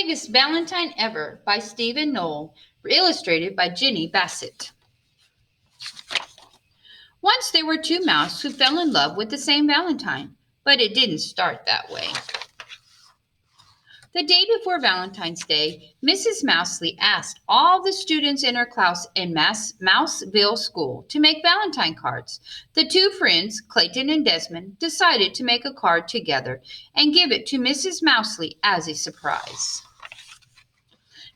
Biggest Valentine Ever by Stephen Knoll, illustrated by Jenny Bassett. Once there were two mouse who fell in love with the same Valentine, but it didn't start that way. The day before Valentine's Day, Mrs. Mousley asked all the students in her class in Mouseville School to make Valentine cards. The two friends, Clayton and Desmond, decided to make a card together and give it to Mrs. Mousley as a surprise.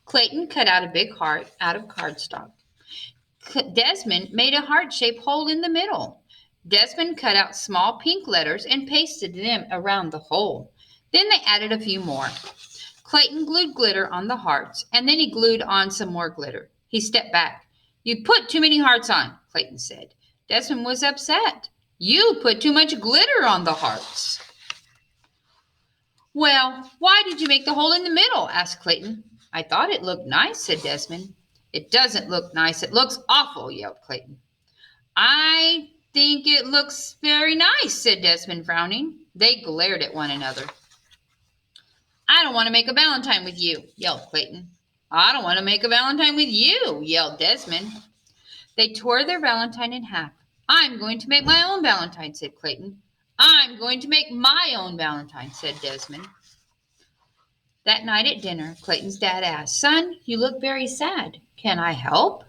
Clayton cut out a big heart out of cardstock. Desmond made a heart-shaped hole in the middle. Desmond cut out small pink letters and pasted them around the hole. Then they added a few more. Clayton glued glitter on the hearts, and then he glued on some more glitter. He stepped back. "You put too many hearts on," Clayton said. Desmond was upset. "You put too much glitter on the hearts." "Well, why did you make the hole in the middle?" asked Clayton. "I thought it looked nice," said Desmond. "It doesn't look nice. It looks awful," yelled Clayton. "I think it looks very nice," said Desmond, frowning. They glared at one another. "I don't want to make a Valentine with you," yelled Clayton. "I don't want to make a Valentine with you," yelled Desmond. They tore their Valentine in half. "I'm going to make my own Valentine," said Clayton. "I'm going to make my own Valentine," said Desmond. That night at dinner, Clayton's dad asked, "Son, you look very sad. Can I help?"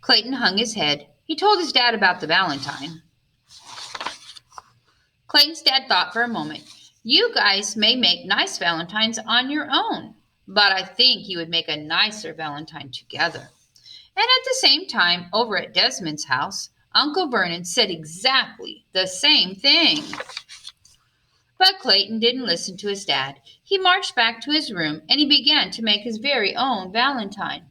Clayton hung his head. He told his dad about the Valentine. Clayton's dad thought for a moment. "You guys may make nice Valentines on your own, but I think you would make a nicer Valentine together." And at the same time, over at Desmond's house, Uncle Vernon said exactly the same thing. But Clayton didn't listen to his dad. He marched back to his room and he began to make his very own Valentine.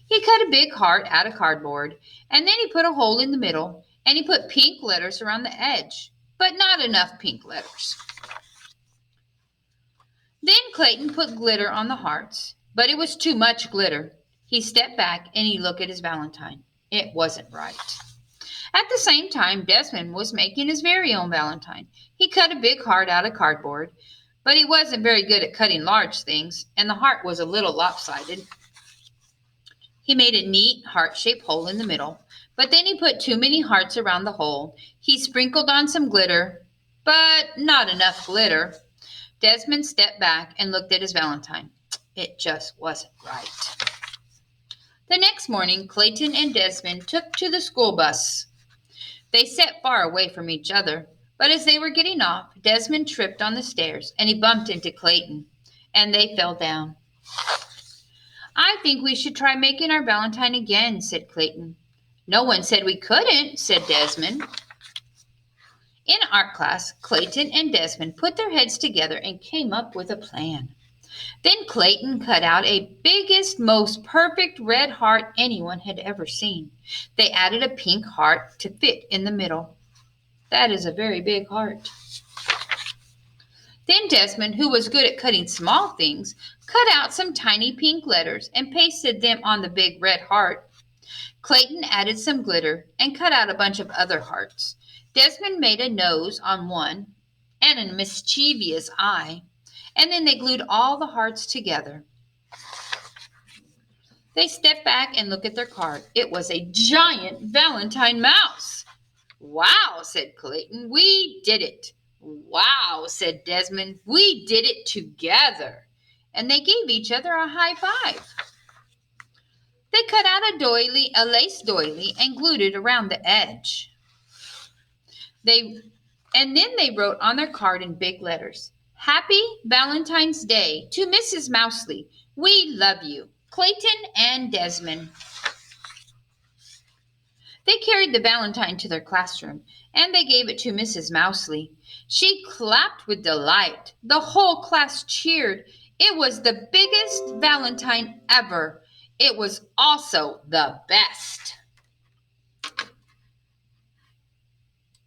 He cut a big heart out of cardboard, and then he put a hole in the middle, and he put pink letters around the edge, but not enough pink letters. Then Clayton put glitter on the hearts, but it was too much glitter. He stepped back and he looked at his Valentine. It wasn't right. At the same time, Desmond was making his very own Valentine. He cut a big heart out of cardboard, but he wasn't very good at cutting large things, and the heart was a little lopsided. He made a neat heart-shaped hole in the middle, but then he put too many hearts around the hole. He sprinkled on some glitter, but not enough glitter. Desmond stepped back and looked at his Valentine. It just wasn't right. The next morning, Clayton and Desmond took to the school bus. They sat far away from each other, but as they were getting off, Desmond tripped on the stairs and he bumped into Clayton, and they fell down. "I think we should try making our Valentine again," said Clayton. "No one said we couldn't," said Desmond. In art class, Clayton and Desmond put their heads together and came up with a plan. Then Clayton cut out a biggest, most perfect red heart anyone had ever seen. They added a pink heart to fit in the middle. That is a very big heart. Then Desmond, who was good at cutting small things, cut out some tiny pink letters and pasted them on the big red heart. Clayton added some glitter and cut out a bunch of other hearts. Desmond made a nose on one and a mischievous eye, and then they glued all the hearts together. They stepped back and looked at their card. It was a giant Valentine mouse. "Wow," said Clayton, "we did it." "Wow," said Desmond, "we did it together." And they gave each other a high five. They cut out a lace doily and glued it around the edge. And then they wrote on their card in big letters, "Happy Valentine's Day to Mrs. Mousley. We love you, Clayton and Desmond." They carried the Valentine to their classroom, and they gave it to Mrs. Mousley. She clapped with delight. The whole class cheered. It was the biggest Valentine ever. It was also the best.